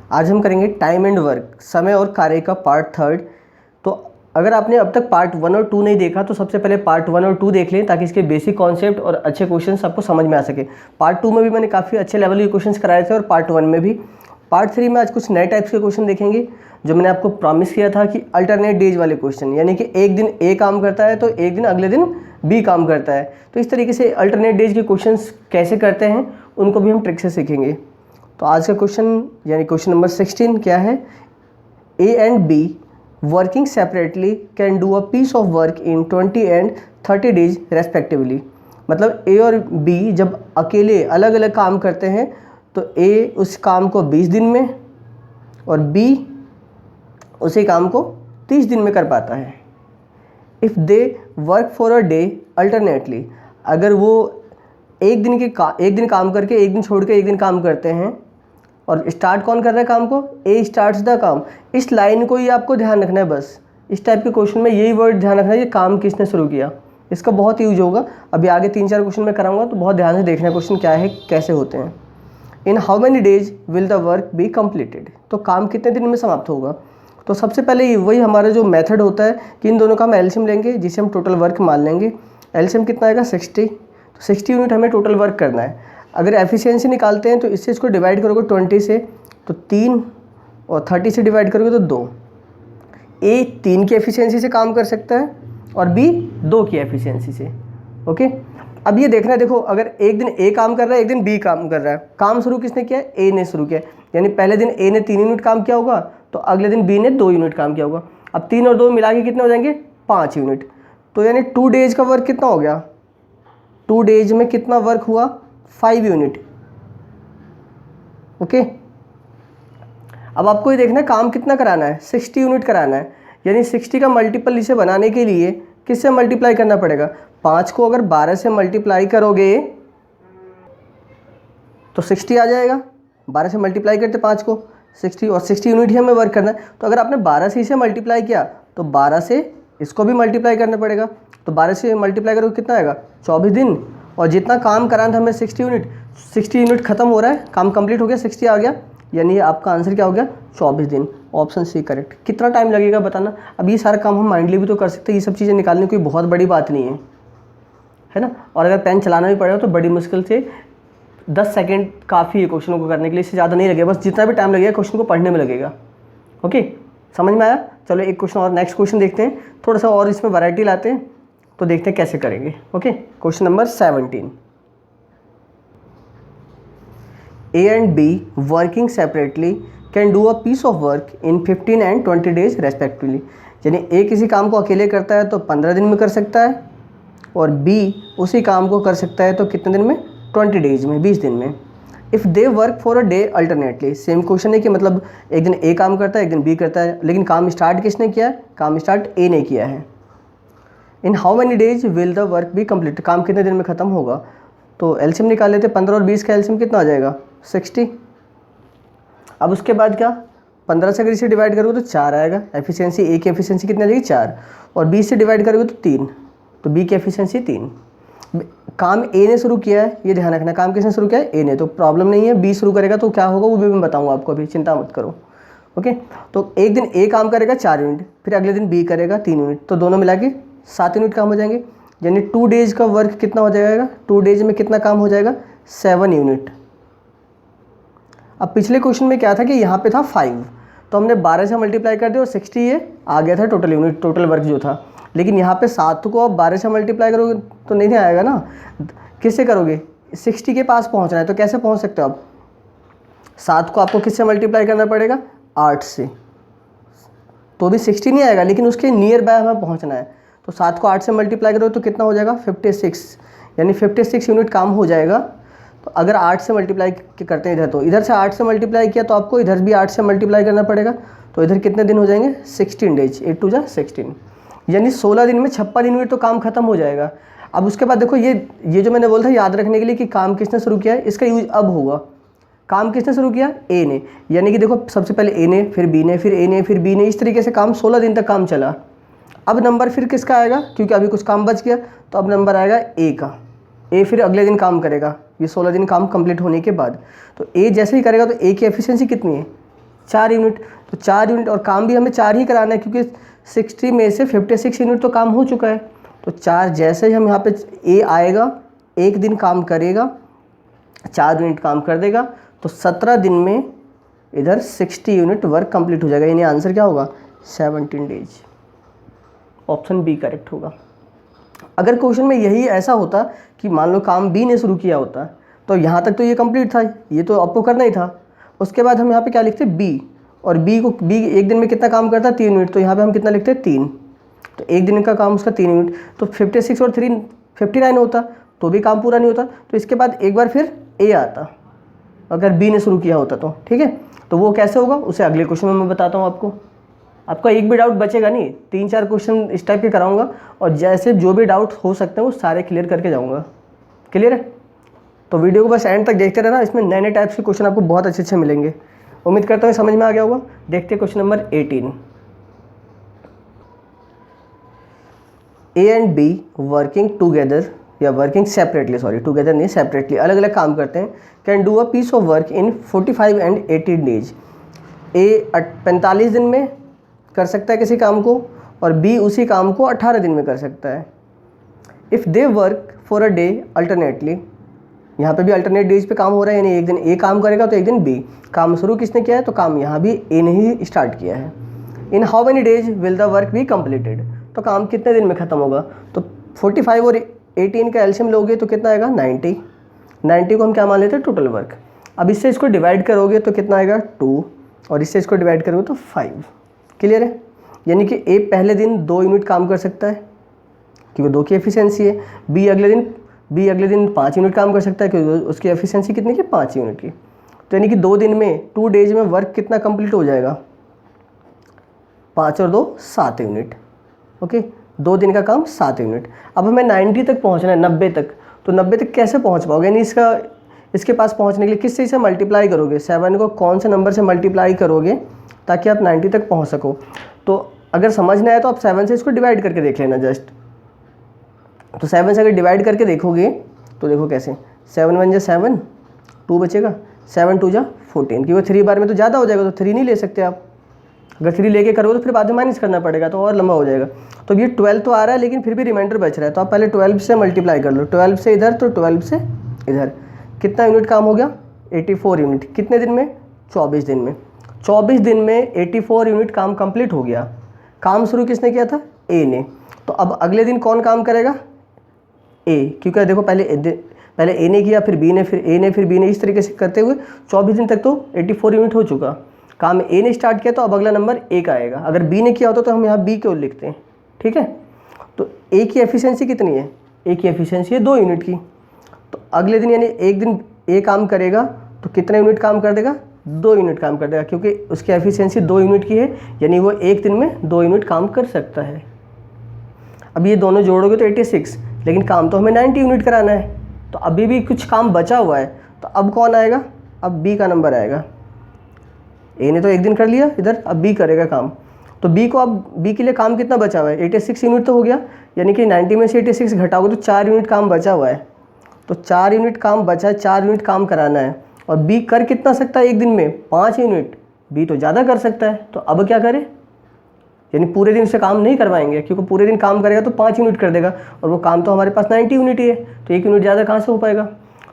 आज हम करेंगे टाइम एंड वर्क, समय और कार्य का पार्ट थर्ड। तो अगर आपने अब तक पार्ट 1 और 2 नहीं देखा तो सबसे पहले पार्ट 1 और 2 देख लें ताकि इसके बेसिक कॉन्सेप्ट और अच्छे क्वेश्चंस आपको समझ में आ सके। पार्ट 2 में भी मैंने काफ़ी अच्छे लेवल के क्वेश्चंस कराए थे और पार्ट 1 में भी। पार्ट 3 में आज कुछ नए टाइप्स के क्वेश्चन देखेंगे जो मैंने आपको प्रॉमिस किया था कि अल्टरनेट डेज वाले क्वेश्चन, यानी कि एक दिन ए काम करता है तो एक दिन अगले दिन बी काम करता है। तो इस तरीके से अल्टरनेट डेज के क्वेश्चंस कैसे करते हैं उनको भी हम ट्रिक से सीखेंगे। तो आज का क्वेश्चन यानी क्वेश्चन नंबर 16 क्या है, A and B working separately can do a piece of work in 20 and 30 days respectively. मतलब ए और बी जब अकेले अलग अलग काम करते हैं तो ए उस काम को 20 दिन में और बी उसी काम को 30 दिन में कर पाता है। If they work for a day alternately, अगर वो एक दिन काम करके एक दिन छोड़ के एक दिन काम करते हैं और स्टार्ट कौन कर रहा है काम को, ए स्टार्ट्स द काम। इस लाइन को ही आपको ध्यान रखना है, बस इस टाइप के क्वेश्चन में यही वर्ड ध्यान रखना है कि काम किसने शुरू किया। इसका बहुत यूज होगा, अभी आगे 3-4 क्वेश्चन में कराऊंगा तो बहुत ध्यान से देखना क्वेश्चन क्या है, कैसे होते हैं। इन how many days will the work be completed, तो काम कितने दिन में समाप्त होगा। तो सबसे पहले वही हमारा जो मेथड होता है कि इन दोनों का हम एलसीएम लेंगे जिसे हम टोटल वर्क मान लेंगे। एलसीएम कितना आएगा 60, तो 60 यूनिट हमें टोटल वर्क करना है। अगर एफिशिएंसी निकालते हैं तो इससे इसको डिवाइड करोगे 20 से तो 3 और 30 से डिवाइड करोगे तो 2। ए 3 की एफिशिएंसी से काम कर सकता है और बी 2 की एफिशिएंसी से। ओके, अब ये देखना है, देखो अगर एक दिन ए काम कर रहा है एक दिन बी काम कर रहा है, काम शुरू किसने किया है, ए ने शुरू किया। यानी पहले दिन ए ने 3 यूनिट काम किया होगा तो अगले दिन बी ने 2 यूनिट काम किया होगा। अब 3 और 2 मिला के कितने हो जाएंगे, 5 यूनिट। तो यानी 2 डेज का वर्क कितना हो गया, 2 डेज में कितना वर्क हुआ, 5 यूनिट। ओके, अब आपको ये देखना है काम कितना कराना है, 60 यूनिट कराना है। यानी 60 का मल्टीपल इसे बनाने के लिए किससे मल्टीप्लाई करना पड़ेगा, 5 को अगर 12 से मल्टीप्लाई करोगे तो 60 आ जाएगा। 12 से मल्टीप्लाई करते 5 को 60 और 60 यूनिट ही हमें वर्क करना है। तो अगर आपने 12 से इसे मल्टीप्लाई किया तो 12 से इसको भी मल्टीप्लाई करना पड़ेगा। तो 12 से मल्टीप्लाई करोगे कितना आएगा, 24 दिन। और जितना काम कराना था हमें 60 यूनिट खत्म हो रहा है, काम कंप्लीट हो गया, 60 आ गया। यानी आपका आंसर क्या हो गया, 24 दिन। Option C correct. कितना टाइम लगेगा बताना। अब ये सारा काम हम माइंडली भी तो कर सकते हैं, ये सब चीज़ें निकालने की कोई बहुत बड़ी बात नहीं है ना। और अगर पेन चलाना भी पड़ेगा तो बड़ी मुश्किल से 10 सेकेंड काफ़ी है क्वेश्चनों को करने के लिए, इससे ज़्यादा नहीं लगेगा। बस जितना भी टाइम लगेगा क्वेश्चन को पढ़ने में लगेगा। ओके, समझ में आया। चलो एक क्वेश्चन और, नेक्स्ट क्वेश्चन देखते हैं, थोड़ा सा और इसमें वैरायटी लाते हैं तो देखते हैं कैसे करेंगे। Okay, question number 17, A and B working separately can do a piece of work in 15 and 20 days respectively. यानी ए किसी काम को अकेले करता है तो 15 दिन में कर सकता है और बी उसी काम को कर सकता है तो कितने दिन में, 20 डेज में, 20 दिन में। If they work for a day alternately, same question है कि मतलब एक दिन ए काम करता है एक दिन बी करता है, लेकिन काम स्टार्ट किसने किया है, काम स्टार्ट ए ने किया है। In how many days will the work be complete, काम कितने दिन में ख़त्म होगा। तो एलसीएम निकाल लेते, 15 और 20 का एलसीएम कितना आ जाएगा, 60। अब उसके बाद क्या, 15 से अगर इसे डिवाइड करोगे तो 4 आएगा। एफिशिएंसी ए की एफिशिएंसी कितनी आ जाएगी, 4। और 20 से डिवाइड करोगे तो 3, तो बी की एफिशिएंसी 3। काम ए ने शुरू किया है, ये ध्यान रखना, काम किसने शुरू किया है, ए ने, तो प्रॉब्लम नहीं है। बी शुरू करेगा तो क्या होगा वो भी मैं बताऊंगा आपको, अभी चिंता मत करो। ओके, तो एक दिन ए काम करेगा 4 यूनिट, फिर अगले दिन बी करेगा 3 यूनिट, तो दोनों मिला के 7 यूनिट काम हो जाएंगे। यानी 2 डेज का वर्क कितना हो जाएगा, 2 डेज में कितना काम हो जाएगा, 7 यूनिट। अब पिछले क्वेश्चन में क्या था कि यहाँ पे था 5, तो हमने 12 से मल्टीप्लाई कर दिया और 60 ये आ गया था टोटल यूनिट, टोटल वर्क जो था। लेकिन यहाँ पे 7 को आप 12 से मल्टीप्लाई करोगे तो नहीं आएगा ना, किससे करोगे, 60 के पास पहुँचना है। तो कैसे पहुँच सकते हो आप, 7 को आपको किससे मल्टीप्लाई करना पड़ेगा, 8 से, तो भी 60 नहीं आएगा, लेकिन उसके नियर बाय हमें पहुँचना है। तो 7 को 8 से मल्टीप्लाई करो तो कितना हो जाएगा, 56, यानी 56 यूनिट काम हो जाएगा। तो अगर 8 से मल्टीप्लाई करते हैं इधर, तो इधर से 8 से मल्टीप्लाई किया तो आपको इधर भी 8 से मल्टीप्लाई करना पड़ेगा। तो इधर कितने दिन हो जाएंगे, 16 डेज, 8 2 जा 16, यानी 16 दिन में 56 यूनिट तो काम खत्म हो जाएगा। अब उसके बाद देखो ये जो मैंने बोला था याद रखने के लिए कि काम किसने शुरू किया है, इसका यूज अब होगा। काम किसने शुरू किया, ए ने, यानी कि देखो सबसे पहले ए ने, फिर बी ने, फिर ए ने, फिर बी ने, इस तरीके से काम 16 दिन तक काम चला। अब नंबर फिर किसका आएगा, क्योंकि अभी कुछ काम बच गया, तो अब नंबर आएगा ए का। ए फिर अगले दिन काम करेगा, ये 16 दिन काम कंप्लीट होने के बाद। तो ए जैसे ही करेगा तो ए की एफिशिएंसी कितनी है, 4 यूनिट। तो 4 यूनिट, और काम भी हमें 4 ही कराना है क्योंकि 60 में से 56 यूनिट तो काम हो चुका है। तो 4 जैसे ही हम यहाँ पे ए आएगा, एक दिन काम करेगा, 4 यूनिट काम कर देगा, तो 17 दिन में इधर 60 यूनिट वर्क कंप्लीट हो जाएगा। यानी आंसर क्या होगा? 17 डेज। ऑप्शन बी करेक्ट होगा। अगर क्वेश्चन में यही ऐसा होता कि मान लो काम बी ने शुरू किया होता, तो यहाँ तक तो ये कंप्लीट था, ये तो आपको करना ही था। उसके बाद हम यहाँ पे क्या लिखते? बी, और बी एक दिन में कितना काम करता है? 3 यूनिट। तो यहाँ पे हम कितना लिखते हैं? 3। तो एक दिन का काम उसका 3 यूनिट, तो 56 और 3 59 होता, तो भी काम पूरा नहीं होता। तो इसके बाद एक बार फिर ए आता, अगर बी ने शुरू किया होता तो। ठीक है, तो वो कैसे होगा उसे अगले क्वेश्चन में मैं बताता हूँ आपको। आपका एक भी डाउट बचेगा नहीं, 3-4 क्वेश्चन इस टाइप के कराऊंगा, और जैसे जो भी डाउट हो सकते हैं वो सारे क्लियर करके जाऊँगा। क्लियर है? तो वीडियो को बस एंड तक देखते रहना, इसमें नए नए टाइप्स के क्वेश्चन आपको बहुत अच्छे अच्छे मिलेंगे। उम्मीद करता हूँ समझ में आ गया होगा। देखते हैं question number 18। A and B working together, या वर्किंग सेपरेटली, सॉरी टुगेदर नहीं, सेपरेटली, अलग अलग काम करते हैं। Can do a piece of work in 45 and 18 days. A 45 दिन में कर सकता है किसी काम को, और बी उसी काम को 18 दिन में कर सकता है। If they work for a day alternately, यहाँ पे भी अल्टरनेट डेज पे काम हो रहा है, यानी एक दिन ए काम करेगा तो एक दिन बी। काम शुरू किसने किया है? तो काम यहाँ भी ए ने ही स्टार्ट किया है। In how many days will the work be completed, तो काम कितने दिन में ख़त्म होगा? तो 45 और 18 का एल्शियम लोगे तो कितना आएगा? 90। 90 को हम क्या मान लेते हैं? Total work. अब इससे इसको डिवाइड करोगे तो कितना आएगा? 2, और इससे इसको डिवाइड करोगे तो 5। क्लियर है? यानी कि ए पहले दिन 2 यूनिट काम कर सकता है क्योंकि 2 की एफिशिएंसी है। बी अगले दिन 5 यूनिट काम कर सकता है क्योंकि उसकी एफिशिएंसी कितनी की? 5 यूनिट की। तो यानी कि 2 दिन में, 2 डेज में वर्क कितना कंप्लीट हो जाएगा? 5 और 2 7 यूनिट। ओके, 2 दिन का काम 7 यूनिट। अब हमें 90 तक पहुंचना है, 90 तक। तो 90 तक कैसे पहुंच पाओगे? यानी इसके पास पहुंचने के लिए किस चीज़ से मल्टीप्लाई करोगे? 7 को कौन से नंबर से मल्टीप्लाई करोगे ताकि आप 90 तक पहुंच सको? तो अगर समझना है तो आप 7 से इसको डिवाइड करके देख लेना जस्ट। तो 7 से अगर डिवाइड करके देखोगे तो देखो कैसे, 7 1 जा 7, 2 बचेगा, 7 2 जा 14, क्योंकि 3 बार में तो ज़्यादा हो जाएगा, तो 3 नहीं ले सकते आप। अगर 3 लेके करोगे तो फिर बाद में माइनस करना पड़ेगा, तो और लंबा हो जाएगा। तो ये 12 तो आ रहा है लेकिन फिर भी रिमाइंडर बच रहा है, तो आप पहले 12 से मल्टीप्लाई कर लो। 12 से इधर तो 12 से इधर, कितना यूनिट काम हो गया? 84 यूनिट। कितने दिन में? 24 दिन में। 24 दिन में 84 यूनिट काम कंप्लीट हो गया। काम शुरू किसने किया था? ए ने। तो अब अगले दिन कौन काम करेगा? ए, क्योंकि देखो पहले ए ने किया, फिर बी ने, फिर ए ने, फिर बी ने, इस तरीके से करते हुए 24 दिन तक तो 84 यूनिट हो चुका। काम ए ने स्टार्ट किया तो अब अगला नंबर ए का आएगा। अगर बी ने किया होता तो हम यहाँ बी क्यों लिखते हैं? ठीक है, तो ए की एफिशिएंसी कितनी है? ए की एफिशिएंसी है 2 यूनिट की। तो अगले दिन यानी एक दिन ए काम करेगा तो कितने यूनिट काम कर देगा? 2 यूनिट काम कर देगा, क्योंकि उसकी एफिशिएंसी 2 यूनिट की है, यानी वो एक दिन में 2 यूनिट काम कर सकता है। अब ये दोनों जोड़ोगे तो 86, लेकिन काम तो हमें 90 यूनिट कराना है, तो अभी भी कुछ काम बचा हुआ है। तो अब कौन आएगा? अब बी का नंबर आएगा। ए ने तो एक दिन कर लिया इधर, अब बी करेगा काम। तो बी को, अब बी के लिए काम कितना बचा हुआ है? 86 यूनिट तो हो गया, यानी कि 90 में से 86 घटाओगे तो 4 यूनिट काम बचा हुआ है। तो 4 यूनिट काम बचा है, 4 यूनिट काम कराना है। और बी कर कितना सकता है एक दिन में? 5 यूनिट। बी तो ज़्यादा कर सकता है, तो अब क्या करे? यानी पूरे दिन से काम नहीं करवाएंगे, क्योंकि पूरे दिन काम करेगा तो 5 यूनिट कर देगा, और वो काम तो हमारे पास 90 यूनिट ही है, तो 1 यूनिट ज़्यादा कहाँ से हो पाएगा?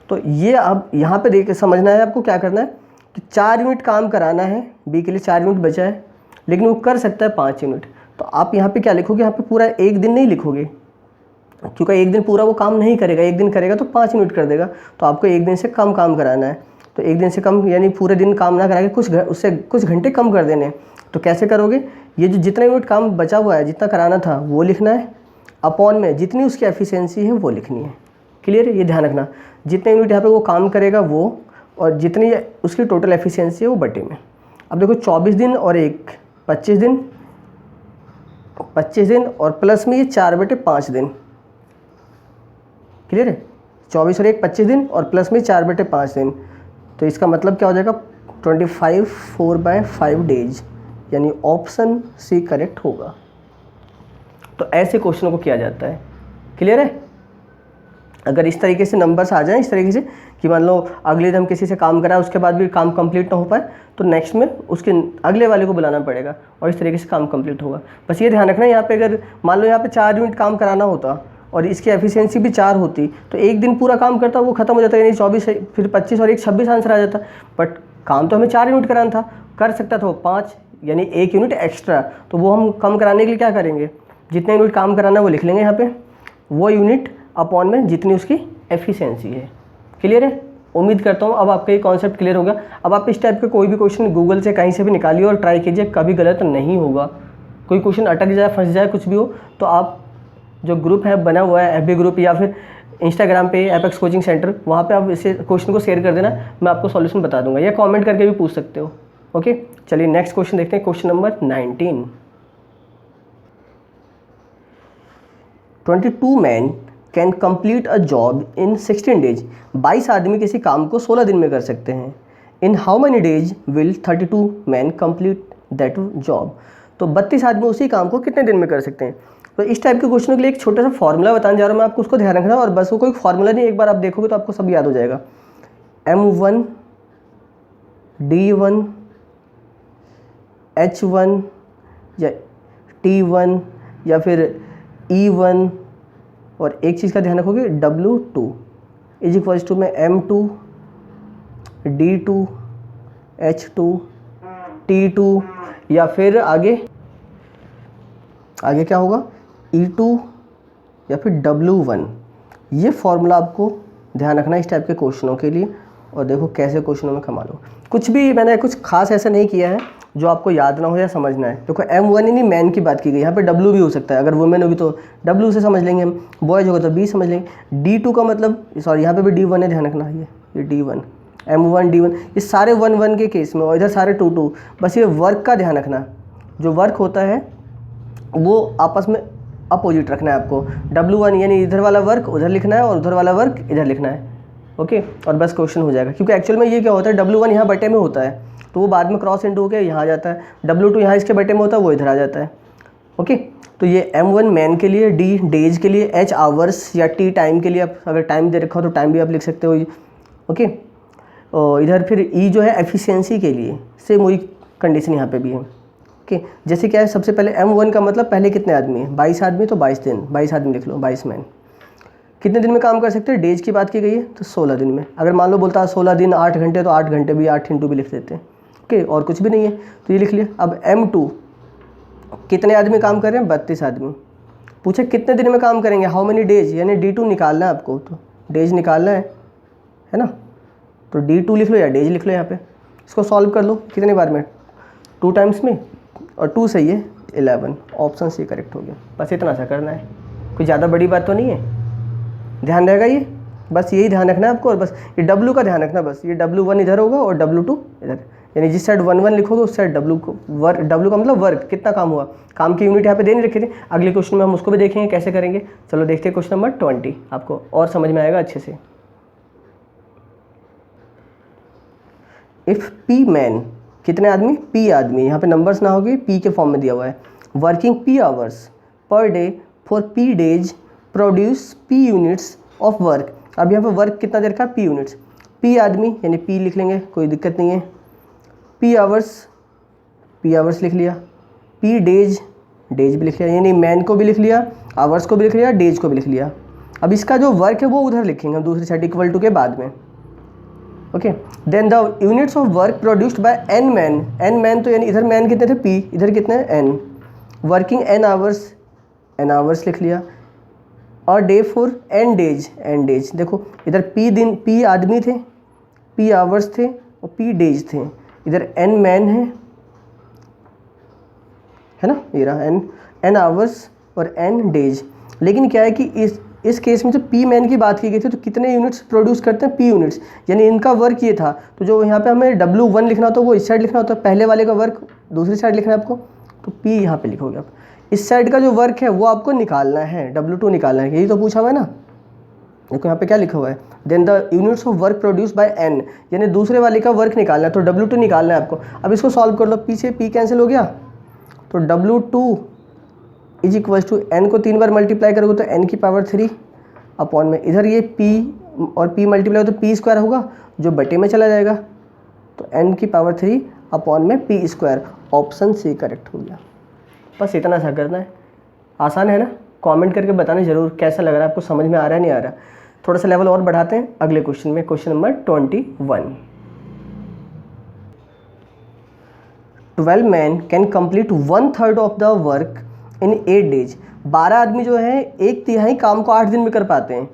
तो ये अब यहाँ पे देख समझना है आपको क्या करना है कि 4 यूनिट काम कराना है, बी के लिए 4 यूनिट बचा है, लेकिन वो कर सकता है 5 यूनिट। तो आप यहाँ पे क्या लिखोगे? यहाँ पे पूरा एक दिन नहीं लिखोगे, क्योंकि एक दिन पूरा वो काम नहीं करेगा, एक दिन करेगा तो 5 यूनिट कर देगा। तो आपको एक दिन से कम काम कराना है, तो एक दिन से कम यानी पूरे दिन काम ना करा के उससे कुछ घंटे कम कर देने। तो कैसे करोगे? ये जो जितना यूनिट काम बचा हुआ है, जितना कराना था वो लिखना है, अपॉन में जितनी उसकी एफिशिएंसी है वो लिखनी है। क्लियर है? ये ध्यान रखना, जितने यूनिट यहाँ पे वो काम करेगा वो, और जितनी उसकी टोटल एफिशिएंसी है वो बटे में। अब देखो 24 दिन और एक 25 दिन, 25 दिन और प्लस में ये 4/5 दिन। क्लियर है? 24 और 1 25 दिन और प्लस में 4/5 दिन। तो इसका मतलब क्या हो जाएगा? 25 4/5 डेज, यानी ऑप्शन सी करेक्ट होगा। तो ऐसे क्वेश्चनों को किया जाता है। क्लियर है? अगर इस तरीके से नंबर्स आ जाएं, इस तरीके से कि मान लो अगले दिन हम किसी से काम कराए उसके बाद भी काम कंप्लीट ना हो पाए तो नेक्स्ट में उसके अगले वाले को बुलाना पड़ेगा और इस तरीके से काम कंप्लीट होगा। बस ये ध्यान रखना यहाँ पे अगर मान लो यहाँ पे 4 यूनिट काम कराना होता और इसकी एफिशिएंसी भी 4 होती तो एक दिन पूरा काम करता वो खत्म हो जाता, यानी 24 फिर 25 और एक 26 आंसर आ जाता। बट काम तो हमें 4 यूनिट कराना था, कर सकता था वो 5, यानी 1 यूनिट एक्स्ट्रा। तो वो हम कम कराने के लिए क्या करेंगे, जितने यूनिट काम कराना है वो लिख लेंगे यहाँ पे, वो यूनिट अपॉन में जितनी उसकी एफिशिएंसी है। क्लियर है? उम्मीद करता हूँ अब आपका ये कॉन्सेप्ट क्लियर होगा। अब आप इस टाइप का कोई भी क्वेश्चन गूगल से कहीं से भी निकालिए और ट्राई कीजिए, कभी गलत नहीं होगा। कोई क्वेश्चन अटक जाए, फंस जाए, कुछ भी हो तो आप जो ग्रुप है बना हुआ है एफबी ग्रुप या फिर इंस्टाग्राम पे एपेक्स कोचिंग सेंटर, वहाँ पे आप इसे क्वेश्चन को शेयर कर देना, मैं आपको सॉल्यूशन बता दूंगा, या कमेंट करके भी पूछ सकते हो। ओके, चलिए नेक्स्ट क्वेश्चन देखते हैं, question number 19। 22 man can complete a job in 16 days. 22 आदमी किसी काम को 16 दिन में कर सकते हैं। In how many days will 32 man complete that job. तो 32 आदमी उसी काम को कितने दिन में कर सकते हैं। तो इस टाइप के क्वेश्चन के लिए एक छोटा सा फॉर्मूला बताने जा रहा हूँ मैं आपको, उसको ध्यान रखना। और बस वो कोई फॉर्मूला नहीं, एक बार आप देखोगे तो आपको सब याद हो जाएगा। M1 D1 H1 या T1 या फिर E1, और एक चीज़ का ध्यान रखोगे W2 इज इक्वल्स टू में M2 D2 H2 T2, या फिर आगे क्या होगा E2 या फिर W1। ये फॉर्मूला आपको ध्यान रखना इस टाइप के क्वेश्चनों के लिए। और देखो कैसे क्वेश्चनों में कमा लो। कुछ भी मैंने कुछ खास ऐसा नहीं किया है जो आपको याद ना हो या समझना है। देखो M1 ही नहीं, मैन की बात की गई, यहाँ पे W भी हो सकता है। अगर वुमेन होगी तो W से समझ लेंगे हम, बॉयज होगा तो B समझ लेंगे। D2 का मतलब, सॉरी यहाँ पे भी D1 है, ध्यान रखना। ये D1 M1 D1 ये सारे 1 के केस में, और इधर सारे 2 बस ये वर्क का ध्यान रखना। जो वर्क होता है वो आपस में अपोजिट रखना है आपको। W1 यानी इधर वाला वर्क उधर लिखना है और उधर वाला वर्क इधर लिखना है। ओके, और बस क्वेश्चन हो जाएगा। क्योंकि एक्चुअल में ये क्या होता है, W1 यहाँ बटे में होता है तो वो बाद में क्रॉस इंटू होकर यहाँ आ जाता है। W2 यहाँ इसके बटे में होता है, वो इधर आ जाता है। ओके, तो ये M1 मैन के लिए, D डेज के लिए, H आवर्स या T टाइम के लिए। आप अगर टाइम दे रखा हो तो टाइम भी आप लिख सकते हो। ओके, और इधर फिर E जो है एफिशिएंसी के लिए, सेम वही कंडीशन यहाँ पे भी है। ओके, जैसे क्या है, सबसे पहले M1 का मतलब पहले कितने आदमी है, 22 आदमी, तो 22 दिन, 22 आदमी लिख लो, 22 मैन कितने दिन में काम कर सकते हैं। डेज की बात की गई है तो 16 दिन में। अगर मान लो बोलता है 16 दिन 8 घंटे तो 8 घंटे भी 8 इंटू भी लिख देते हैं। ओके, और कुछ भी नहीं है तो ये लिख लिया। अब M2 कितने आदमी काम कर रहे हैं, 32 आदमी। पूछे कितने दिन में काम करेंगे, हाउ मेनी डेज, यानी D2 निकालना है आपको, तो डेज निकालना है ना, तो D2 लिख लो या डेज लिख लो यहाँ पे। इसको सॉल्व कर लो कितने बार में, 2 टाइम्स में, और 2 सही है 11, ऑप्शन सी करेक्ट हो गया। बस इतना सा करना है, कोई ज़्यादा बड़ी बात तो नहीं है, ध्यान रहेगा ये, बस यही ध्यान रखना है आपको। और बस ये W का ध्यान रखना, बस ये W1 इधर होगा और W2 इधर, यानी जिस साइड 1 1 लिखोगे उस साइड W को वर्क, W का मतलब वर्क, कितना काम हुआ, काम की यूनिट यहाँ पे दे नहीं रखी थी। अगले क्वेश्चन में हम उसको भी देखेंगे कैसे करेंगे। चलो देखते हैं क्वेश्चन नंबर 20, आपको और समझ में आएगा अच्छे से। इफ़ P मैन, कितने आदमी, P आदमी, यहाँ पे नंबर्स ना होगी, P के फॉर्म में दिया हुआ है। Working P hours per day for P days produce P units of work. अब यहाँ पे वर्क कितना दे रखा है, P यूनिट्स। P आदमी यानी P लिख लेंगे, कोई दिक्कत नहीं है। P आवर्स लिख लिया। P डेज भी लिख लिया, यानी मैन को भी लिख लिया, आवर्स को भी लिख लिया, डेज को भी लिख लिया। अब इसका जो वर्क है वो उधर लिखेंगे हम दूसरी साइड इक्वल टू के बाद में। Okay, then the units of work produced by n man तो यानी इधर मैन कितने थे, P, इधर कितने हैं, n। वर्किंग n आवर्स लिख लिया, और डे फॉर n डेज। देखो इधर P आदमी थे, P आवर्स थे और P डेज थे। इधर n मैन है ना, ये रहा n आवर्स और n डेज। लेकिन क्या है कि इस केस में जो P मैन की बात की गई थी तो कितने यूनिट्स प्रोड्यूस करते हैं, P यूनिट्स, यानी इनका वर्क ये था। तो जो यहाँ पे हमें W1 लिखना होता है वो इस साइड लिखना होता है, पहले वाले का वर्क दूसरी साइड लिखना है आपको, तो P यहाँ पे लिखोगे आप। इस साइड का जो वर्क है वो आपको निकालना है, W2 निकालना है, यही तो पूछा हुआ है ना। देखो यहाँ पे क्या लिखा हुआ है, then the units of work produce by n, यानी दूसरे वाले का वर्क निकालना है, तो W2 निकालना है आपको। अब इसको सॉल्व कर लो, P से P कैंसिल हो गया, तो W2 is equal to n को 3 बार मल्टीप्लाई करोगे तो n की पावर 3 अपॉन में, इधर ये P और p मल्टीप्लाई हो तो p स्क्वायर होगा जो बटे में चला जाएगा, तो n की पावर 3 अपॉन में p square, option C correct हो गया। बस इतना सा करना है, आसान है ना। कमेंट करके बताना जरूर कैसा लग रहा है आपको, समझ में आ रहा है नहीं आ रहा। थोड़ा सा लेवल और बढ़ाते हैं अगले क्वेश्चन में, question number 21। 12 man can complete 1/3 of the work in 8 days. 12 आदमी जो है 1/3 काम को 8 दिन में कर पाते हैं।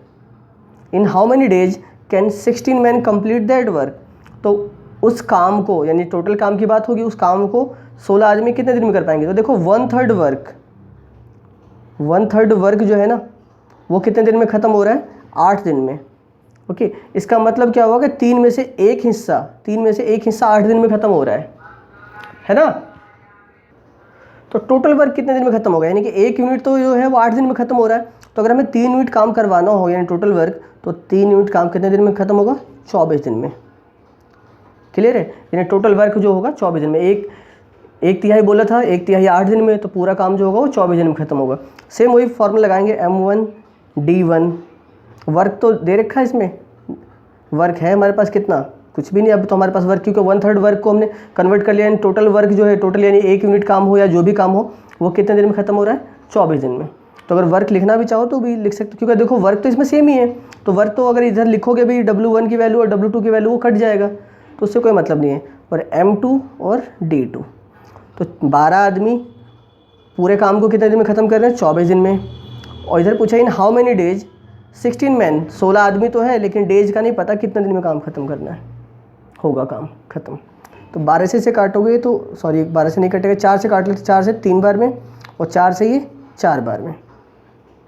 In how many days can 16 man complete that work. तो उस काम को, यानी टोटल काम की बात होगी, उस काम को 16 आदमी कितने दिन में कर पाएंगे। तो देखो 1/3 वर्क जो है ना वो कितने दिन में ख़त्म हो रहा है, 8 दिन में। ओके, इसका मतलब क्या हुआ कि 3 में से एक हिस्सा 8 दिन में ख़त्म हो रहा है ना। तो टोटल वर्क कितने दिन में ख़त्म होगा, यानी कि 1 यूनिट तो जो है वो 8 दिन में ख़त्म हो रहा है। तो अगर हमें 3 यूनिट काम करवाना हो यानी टोटल वर्क, तो 3 यूनिट काम कितने दिन में ख़त्म होगा, 24 दिन में। क्लियर है, यानी टोटल वर्क जो होगा 24 दिन में। एक तिहाई बोला था, 1/3 8 दिन में, तो पूरा काम जो होगा वो 24 दिन में ख़त्म होगा। सेम वही फॉर्मूला लगाएंगे, M1 D1। वर्क तो दे रखा है, इसमें वर्क है हमारे पास कितना, कुछ भी नहीं। अब तो हमारे पास वर्क, क्योंकि 1/3 वर्क को हमने कन्वर्ट कर लिया, यानी टोटल वर्क जो है, टोटल यानी 1 यूनिट काम हो या जो भी काम हो, वो कितने दिन में ख़त्म हो रहा है, 24 दिन में। तो अगर वर्क लिखना भी चाहो तो भी लिख सकते हो, क्योंकि देखो वर्क तो इसमें सेम ही है। तो वर्क तो अगर इधर लिखोगे भी W1 की वैल्यू और W2 की वैल्यू, वो कट जाएगा, तो उससे कोई मतलब नहीं है। और M2 और D2, तो 12 आदमी पूरे काम को कितने दिन में ख़त्म कर रहे हैं, 24 दिन में। और इधर पूछा in how many days 16 man, 16 आदमी तो है लेकिन डेज का नहीं पता कितने दिन में काम ख़त्म करना है, होगा काम ख़त्म। तो 12 से काटोगे तो, सॉरी 12 से नहीं कटेगा, 4 से काट लेते, 4 से 3 बार में, और 4 से ये 4 बार में,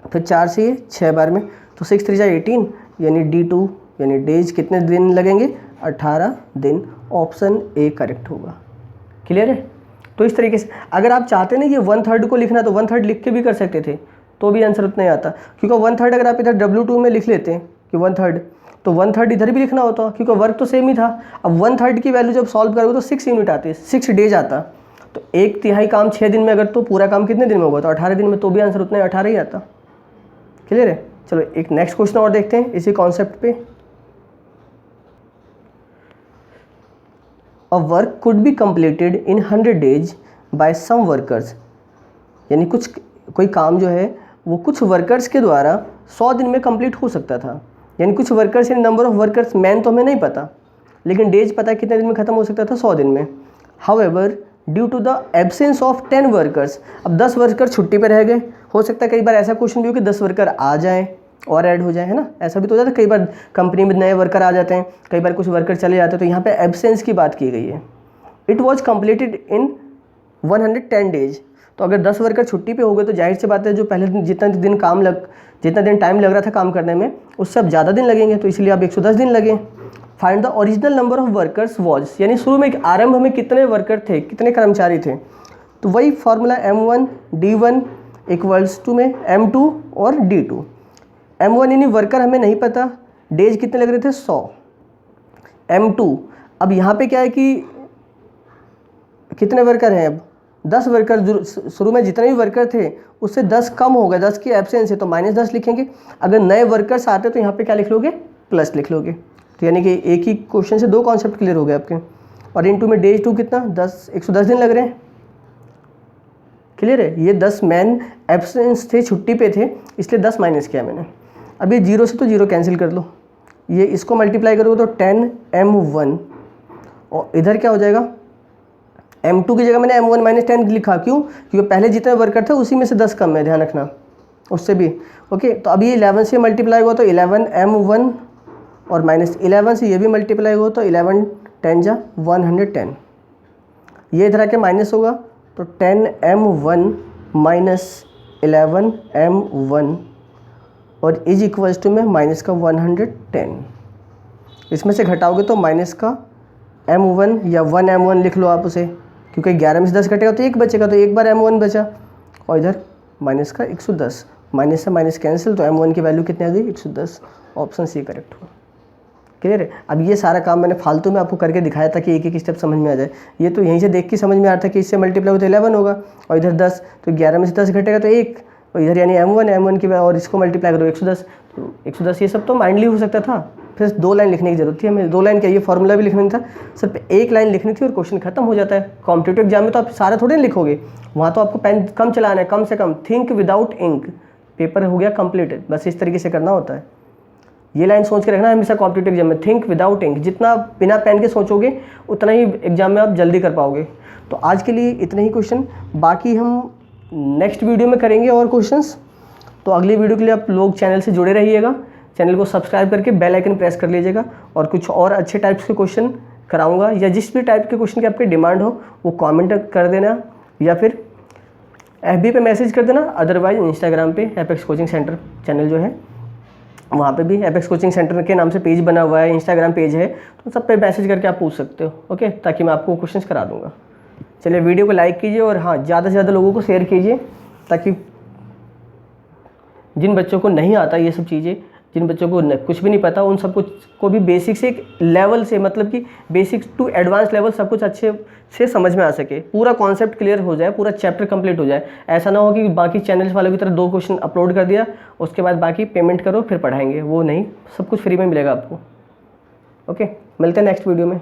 फिर 4 से ये 6 बार में। तो 6 3 जा 18, यानी D2 यानी डेज कितने दिन लगेंगे, 18 दिन। ऑप्शन ए करेक्ट होगा। क्लियर है। तो इस तरीके से अगर आप चाहते ना ये 1/3 को लिखना, तो 1/3 लिख के भी कर सकते थे, तो भी आंसर उतना ही आता। क्योंकि 1/3 अगर आप इधर W2 में लिख लेते हैं कि 1/3, तो 1/3 इधर भी लिखना होता, क्योंकि वर्क तो सेम ही था। अब 1/3 की वैल्यू जब सॉल्व करोगे तो 6 यूनिट आती है, 6 डेज आता। तो 1/3 काम 6 दिन में, अगर तो पूरा काम कितने दिन में होगा, तो 18 दिन में, तो भी आंसर उतना ही 18 ही आता। क्लियर है। चलो एक नेक्स्ट क्वेश्चन और देखते हैं इसी कॉन्सेप्ट पे। A work could be completed in 100 days by some workers, यानी कोई काम जो है वो कुछ वर्कर्स के द्वारा 100 दिन में कंप्लीट हो सकता था। यानी कुछ वर्कर्स, यानी नंबर ऑफ वर्कर्स, मैन तो हमें नहीं पता, लेकिन डेज पता है कितने दिन में ख़त्म हो सकता था, 100 दिन में। However due to the absence of 10 workers, अब 10 वर्कर छुट्टी पर रह गए। हो सकता है कई बार ऐसा क्वेश्चन भी हो कि 10 वर्कर आ जाएँ और ऐड हो जाए, है ना, ऐसा भी तो हो जाता है। कई बार कंपनी में नए वर्कर आ जाते हैं, कई बार कुछ वर्कर चले जाते हैं, तो यहाँ पे एब्सेंस की बात की गई है। It was completed in 110 days. तो अगर 10 वर्कर छुट्टी पे हो गए तो जाहिर सी बात है जो पहले दिन जितना दिन टाइम लग रहा था काम करने में, उससे अब ज़्यादा दिन लगेंगे, तो इसलिए अब 110 दिन लगे। Find the original number of workers was, यानी शुरू में आरंभ में कितने वर्कर थे, कितने कर्मचारी थे। तो वही formula M1 D1 equals to में M2 और D2। M1 यानी वर्कर हमें नहीं पता, डेज कितने लग रहे थे, 100। M2, अब यहाँ पे क्या है कि कितने वर्कर हैं, अब 10 वर्कर, शुरू में जितने भी वर्कर थे उससे 10 कम हो गए, 10 की एब्सेंस है तो -10 लिखेंगे। अगर नए वर्कर्स आते तो यहाँ पे क्या लिख लोगे, प्लस लिख लोगे। तो यानी कि एक ही क्वेश्चन से 2 कॉन्सेप्ट क्लियर हो गए आपके। और इनटू में डेज 2 कितना, 110 दिन लग रहे हैं। क्लियर है। ये 10 मैन एब्सेंस थे, छुट्टी पे थे, इसलिए 10 माइनस किया मैंने। अब ये 0 से तो 0 कैंसिल कर लो, ये इसको मल्टीप्लाई करोगे तो 10M1, और इधर क्या हो जाएगा, M2 की जगह मैंने M1 - 10 लिखा, क्यों, क्योंकि पहले जितने वर्कर थे उसी में से 10 कम है, ध्यान रखना उससे भी। ओके, तो अब ये 11 से मल्टीप्लाई हुआ तो 11M1, और -11 से ये भी मल्टीप्लाई हुआ तो 11 10 जा 110। ये इधर आके माइनस होगा तो 10M1 - 11M1 और इज इक्वल्स टू में माइनस का 110। इसमें से घटाओगे तो माइनस का M1 या 1M1 लिख लो आप उसे, क्योंकि 11 में से 10 घटेगा तो 1 बचेगा, तो एक बार M1 बचा, और इधर माइनस का 110, माइनस से माइनस कैंसिल, तो M1 की वैल्यू कितनी आ गई, 110। ऑप्शन सी करेक्ट हुआ। क्लियर है। अब ये सारा काम मैंने फालतू में आपको करके दिखाया था कि एक एक स्टेप समझ में आ जाए। ये तो यहीं से देख के समझ में आता है कि इससे मल्टीप्लाई हो तो 11 होगा, और इधर 10, तो 11 में से 10 घटेगा तो 1, और इधर यानी M1 की और इसको मल्टीप्लाई करो 110, 110 ये सब तो माइंडली हो सकता था, फिर 2 लाइन लिखने की जरूरत थी हमें। 2 लाइन क्या, ये फॉर्मूला भी लिखना नहीं था, सिर्फ 1 लाइन लिखनी थी और क्वेश्चन खत्म हो जाता है। कॉम्पिटिटिव एग्जाम में तो आप सारा थोड़ी लिखोगे, वहाँ तो आपको पेन कम चलाना है, कम से कम। थिंक विदाउट इंक, पेपर हो गया कंप्लीटेड, बस इस तरीके से करना होता है। ये लाइन सोच के रखना हमेशा कॉम्पिटिटिव एग्जाम में, थिंक विदाउट इंक। जितना बिना पेन के सोचोगे उतना ही एग्जाम में आप जल्दी कर पाओगे। तो आज के लिए इतने ही क्वेश्चन, बाकी हम नेक्स्ट वीडियो में करेंगे और क्वेश्चंस। तो अगली वीडियो के लिए आप लोग चैनल से जुड़े रहिएगा, चैनल को सब्सक्राइब करके बेल आइकन प्रेस कर लीजिएगा। और कुछ और अच्छे टाइप्स के क्वेश्चन कराऊंगा, या जिस भी टाइप के क्वेश्चन की आपकी डिमांड हो वो कमेंट कर देना, या फिर FB पे मैसेज कर देना। अदरवाइज इंस्टाग्राम पे एपेक्स कोचिंग सेंटर चैनल जो है वहाँ पे भी एपेक्स कोचिंग सेंटर के नाम से पेज बना हुआ है, इंस्टाग्राम पेज है, तो सब पे मैसेज करके आप पूछ सकते हो, ओके, ताकि मैं आपको क्वेश्चंस करा दूँगा। चलिए वीडियो को लाइक कीजिए और हाँ, ज़्यादा से ज़्यादा लोगों को शेयर कीजिए, ताकि जिन बच्चों को नहीं आता ये सब चीज़ें, जिन बच्चों को कुछ भी नहीं पता, उन सब कुछ को भी बेसिक से एक लेवल से, मतलब कि बेसिक टू एडवांस लेवल सब कुछ अच्छे से समझ में आ सके, पूरा कॉन्सेप्ट क्लियर हो जाए, पूरा चैप्टर कंप्लीट हो जाए। ऐसा ना हो कि बाकी चैनल्स वालों की तरह 2 क्वेश्चन अपलोड कर दिया, उसके बाद बाकी पेमेंट करो फिर पढ़ाएंगे, वो नहीं, सब कुछ फ्री में मिलेगा आपको। ओके, मिलते हैं नेक्स्ट वीडियो में।